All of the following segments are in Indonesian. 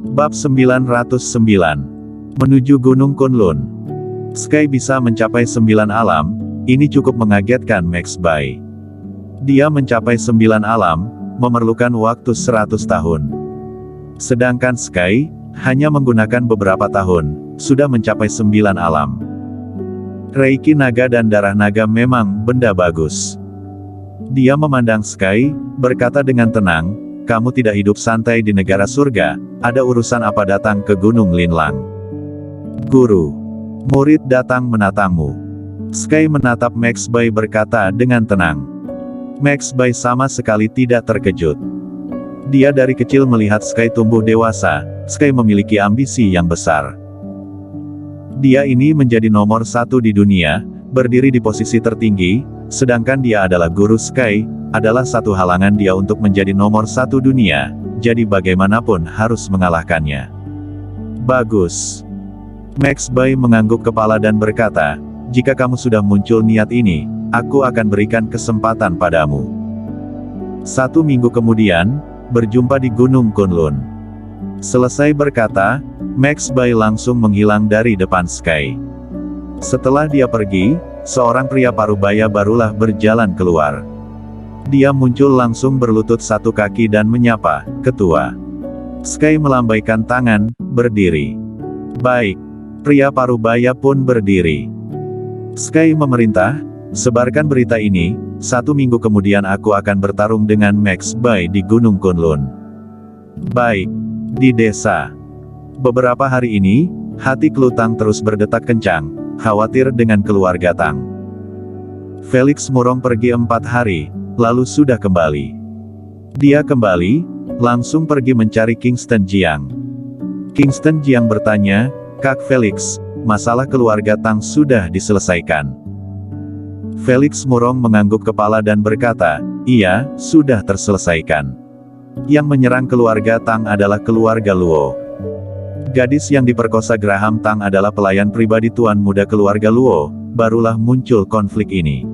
Bab 909. Menuju Gunung Kunlun. Sky bisa mencapai 9 alam, ini cukup mengagetkan Max Bai. Dia mencapai 9 alam, memerlukan waktu 100 tahun. Sedangkan Sky, hanya menggunakan beberapa tahun, sudah mencapai 9 alam. Reiki naga dan darah naga memang benda bagus. Dia memandang Sky, berkata dengan tenang, kamu tidak hidup santai di negara surga, ada urusan apa datang ke Gunung Linlang? Guru. Murid datang menatangmu. Sky menatap Max Bai berkata dengan tenang. Max Bai sama sekali tidak terkejut. Dia dari kecil melihat Sky tumbuh dewasa, Sky memiliki ambisi yang besar. Dia ini menjadi nomor 1 di dunia, berdiri di posisi tertinggi, sedangkan dia adalah guru Sky, adalah satu halangan dia untuk menjadi nomor 1 dunia, jadi bagaimanapun harus mengalahkannya. Bagus. Max Bai mengangguk kepala dan berkata, jika kamu sudah muncul niat ini, aku akan berikan kesempatan padamu. 1 minggu kemudian, berjumpa di Gunung Kunlun. Selesai berkata, Max Bai langsung menghilang dari depan Sky. Setelah dia pergi, seorang pria parubaya barulah berjalan keluar. Dia muncul langsung berlutut satu kaki dan menyapa, ketua. Sky melambaikan tangan, berdiri. Baik. Pria parubaya pun berdiri. Sky memerintah, sebarkan berita ini, 1 minggu kemudian aku akan bertarung dengan Max Bai di Gunung Kunlun. Baik. Di desa. Beberapa hari ini, hati Klutang terus berdetak kencang, khawatir dengan keluarga Tang. Felix Murong pergi 4 hari, lalu sudah kembali. Dia kembali, langsung pergi mencari Kingston Jiang. Kingston Jiang bertanya, Kak Felix, masalah keluarga Tang sudah diselesaikan? Felix Murong mengangguk kepala dan berkata, iya, sudah terselesaikan. Yang menyerang keluarga Tang adalah keluarga Luo. Gadis yang diperkosa Graham Tang adalah pelayan pribadi tuan muda keluarga Luo, barulah muncul konflik ini.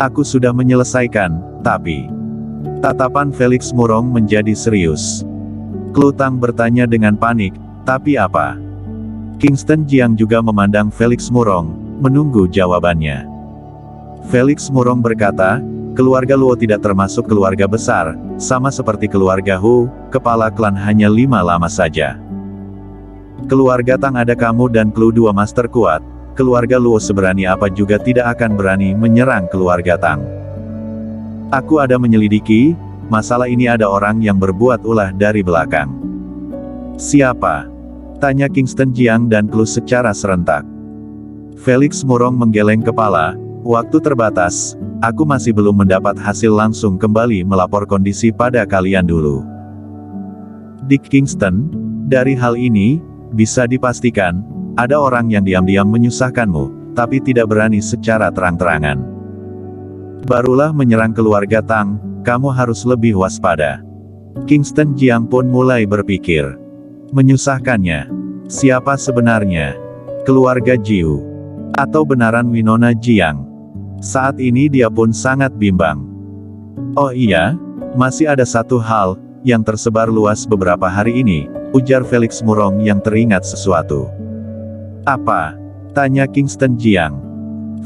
Aku sudah menyelesaikan, tapi... Tatapan Felix Murong menjadi serius. Klutang bertanya dengan panik, tapi apa? Kingston Jiang juga memandang Felix Murong, menunggu jawabannya. Felix Murong berkata, keluarga Luo tidak termasuk keluarga besar, sama seperti keluarga Hu, kepala klan hanya 5 lama saja. Keluarga Tang ada kamu dan Klu 2 master kuat, keluarga Luo seberani apa juga tidak akan berani menyerang keluarga Tang. Aku ada menyelidiki, masalah ini ada orang yang berbuat ulah dari belakang. Siapa? Tanya Kingston Jiang dan Klu secara serentak. Felix Murong menggeleng kepala, waktu terbatas, aku masih belum mendapat hasil langsung kembali melapor kondisi pada kalian dulu. Dick Kingston, dari hal ini, bisa dipastikan, ada orang yang diam-diam menyusahkanmu, tapi tidak berani secara terang-terangan. Barulah menyerang keluarga Tang, kamu harus lebih waspada. Kingston Jiang pun mulai berpikir. Menyusahkannya. Siapa sebenarnya? Keluarga Jiu. Atau benaran Winona Jiang? Saat ini dia pun sangat bimbang. Oh iya, masih ada satu hal, yang tersebar luas beberapa hari ini, ujar Felix Murong yang teringat sesuatu. Apa? Tanya Kingston Jiang.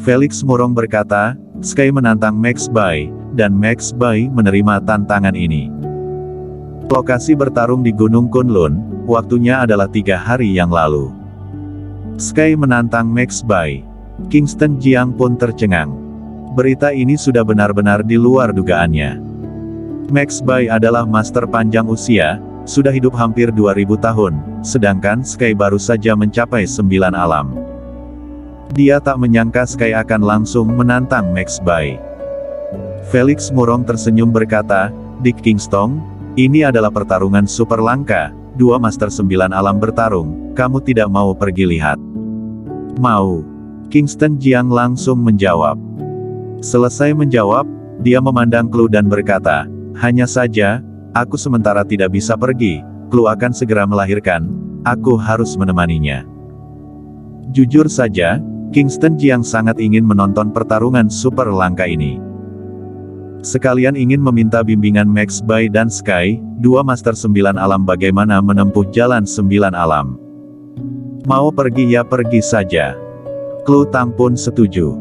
Felix Murong berkata, Sky menantang Max Bai, dan Max Bai menerima tantangan ini. Lokasi bertarung di Gunung Kunlun, waktunya adalah 3 hari yang lalu. Sky menantang Max Bai. Kingston Jiang pun tercengang. Berita ini sudah benar-benar di luar dugaannya. Max Bai adalah master panjang usia, sudah hidup hampir 2000 tahun, sedangkan Sky baru saja mencapai 9 alam. Dia tak menyangka Sky akan langsung menantang Max Bai. Felix Murong tersenyum berkata, Dick Kingston, ini adalah pertarungan super langka, 2 master 9 alam bertarung, kamu tidak mau pergi lihat? Mau. Kingston Jiang langsung menjawab. Selesai menjawab, dia memandang Klu dan berkata, hanya saja, aku sementara tidak bisa pergi, Klu akan segera melahirkan, aku harus menemaninya. Jujur saja, Kingston Jiang sangat ingin menonton pertarungan super langka ini. Sekalian ingin meminta bimbingan Max Bai dan Sky, dua Master 9 Alam bagaimana menempuh jalan 9 alam. Mau pergi ya pergi saja. Klu Tang pun setuju.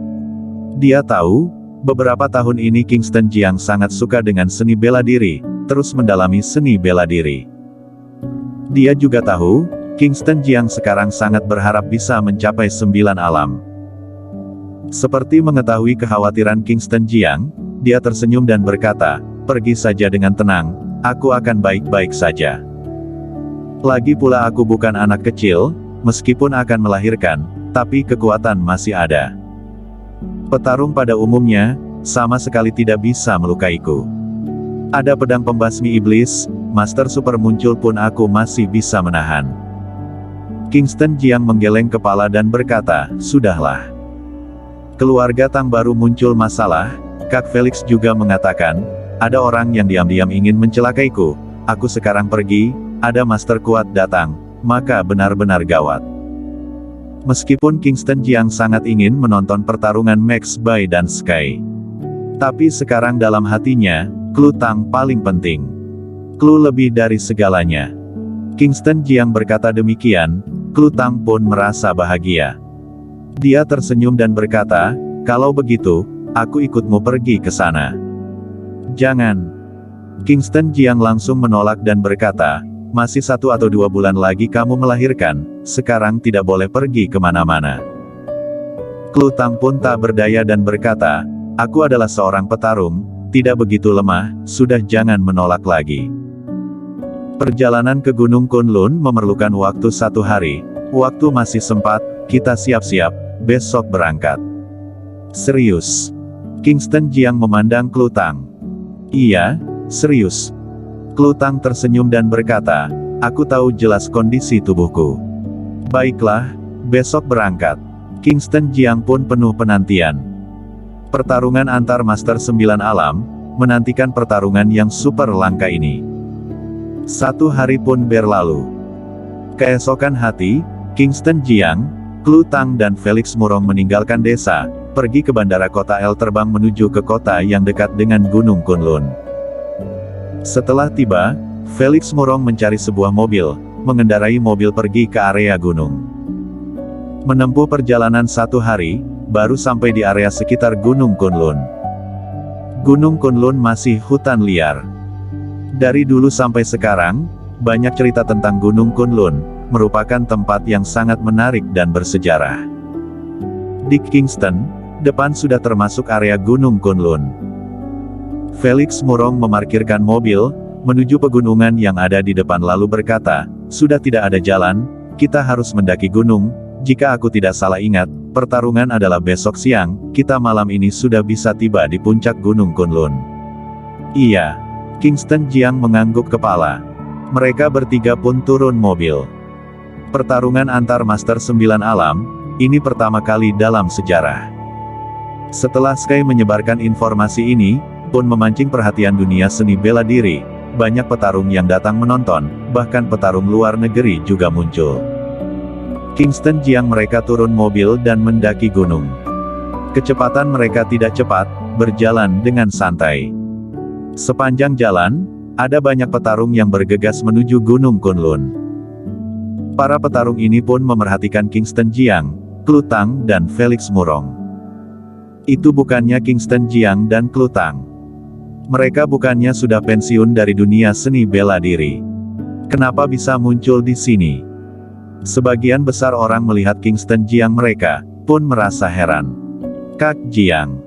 Dia tahu, beberapa tahun ini Kingston Jiang sangat suka dengan seni bela diri, terus mendalami seni bela diri. Dia juga tahu, Kingston Jiang sekarang sangat berharap bisa mencapai 9 alam. Seperti mengetahui kekhawatiran Kingston Jiang, dia tersenyum dan berkata, "Pergi saja dengan tenang, aku akan baik-baik saja. Lagi pula aku bukan anak kecil, meskipun akan melahirkan, tapi kekuatan masih ada. Petarung pada umumnya, sama sekali tidak bisa melukaiku. Ada pedang pembasmi iblis, Master Super muncul pun aku masih bisa menahan." Kingston Jiang menggeleng kepala dan berkata, "Sudahlah. Keluarga Tang baru muncul masalah, Kak Felix juga mengatakan, ada orang yang diam-diam ingin mencelakaiku, aku sekarang pergi, ada master kuat datang, maka benar-benar gawat." Meskipun Kingston Jiang sangat ingin menonton pertarungan Max Bai dan Sky, tapi sekarang dalam hatinya, Klu Tang paling penting. Klu lebih dari segalanya. Kingston Jiang berkata demikian, Klu Tang pun merasa bahagia. Dia tersenyum dan berkata, "Kalau begitu, aku ikutmu pergi ke sana." "Jangan." Kingston Jiang langsung menolak dan berkata, "Masih 1 atau 2 bulan lagi kamu melahirkan, sekarang tidak boleh pergi kemana-mana." Klu Tang pun tak berdaya dan berkata, "Aku adalah seorang petarung, tidak begitu lemah, sudah jangan menolak lagi." Perjalanan ke Gunung Kunlun memerlukan waktu 1 hari, waktu masih sempat, kita siap-siap, besok berangkat. "Serius?" Kingston Jiang memandang Klu Tang. "Iya, serius." Klu Tang tersenyum dan berkata, "Aku tahu jelas kondisi tubuhku." "Baiklah, besok berangkat." Kingston Jiang pun penuh penantian. Pertarungan antar Master 9 Alam, menantikan pertarungan yang super langka ini. 1 hari pun berlalu. Keesokan hati, Kingston Jiang, Klu Tang dan Felix Murong meninggalkan desa, pergi ke bandara kota El terbang menuju ke kota yang dekat dengan Gunung Kunlun. Setelah tiba, Felix Murong mencari sebuah mobil, mengendarai mobil pergi ke area gunung. Menempuh perjalanan 1 hari, baru sampai di area sekitar Gunung Kunlun. Gunung Kunlun masih hutan liar. Dari dulu sampai sekarang, banyak cerita tentang Gunung Kunlun, merupakan tempat yang sangat menarik dan bersejarah. Di Kingston, depan sudah termasuk area Gunung Kunlun. Felix Murong memarkirkan mobil, menuju pegunungan yang ada di depan lalu berkata, "Sudah tidak ada jalan, kita harus mendaki gunung, jika aku tidak salah ingat, pertarungan adalah besok siang, kita malam ini sudah bisa tiba di puncak Gunung Kunlun." "Iya." Kingston Jiang mengangguk kepala. Mereka bertiga pun turun mobil. Pertarungan antar Master 9 Alam, ini pertama kali dalam sejarah. Setelah Sky menyebarkan informasi ini, pun memancing perhatian dunia seni bela diri, banyak petarung yang datang menonton, bahkan petarung luar negeri juga muncul. Kingston Jiang mereka turun mobil dan mendaki gunung. Kecepatan mereka tidak cepat, berjalan dengan santai. Sepanjang jalan, ada banyak petarung yang bergegas menuju Gunung Kunlun. Para petarung ini pun memerhatikan Kingston Jiang, Klu Tang dan Felix Murong. Itu bukannya Kingston Jiang dan Klu Tang. Mereka bukannya sudah pensiun dari dunia seni bela diri. Kenapa bisa muncul di sini? Sebagian besar orang melihat Kingston Jiang mereka, pun merasa heran. "Kak Jiang."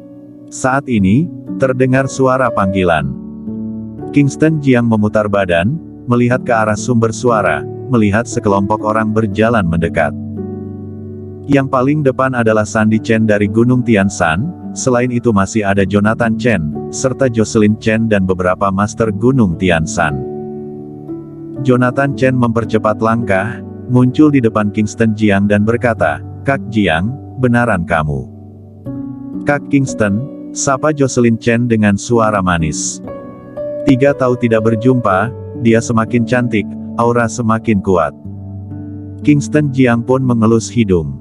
Saat ini, terdengar suara panggilan. Kingston Jiang memutar badan, melihat ke arah sumber suara, melihat sekelompok orang berjalan mendekat. Yang paling depan adalah Sandy Chen dari Gunung Tianshan, selain itu masih ada Jonathan Chen, serta Jocelyn Chen dan beberapa master Gunung Tianshan. Jonathan Chen mempercepat langkah, muncul di depan Kingston Jiang dan berkata, "Kak Jiang, benaran kamu?" "Kak Kingston," sapa Jocelyn Chen dengan suara manis. 3 tahun tidak berjumpa, dia semakin cantik, aura semakin kuat. Kingston Jiang pun mengelus hidung.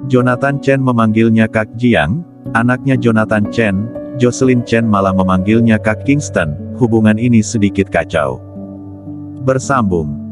Jonathan Chen memanggilnya Kak Jiang, anaknya Jonathan Chen, Jocelyn Chen malah memanggilnya Kak Kingston, hubungan ini sedikit kacau. Bersambung.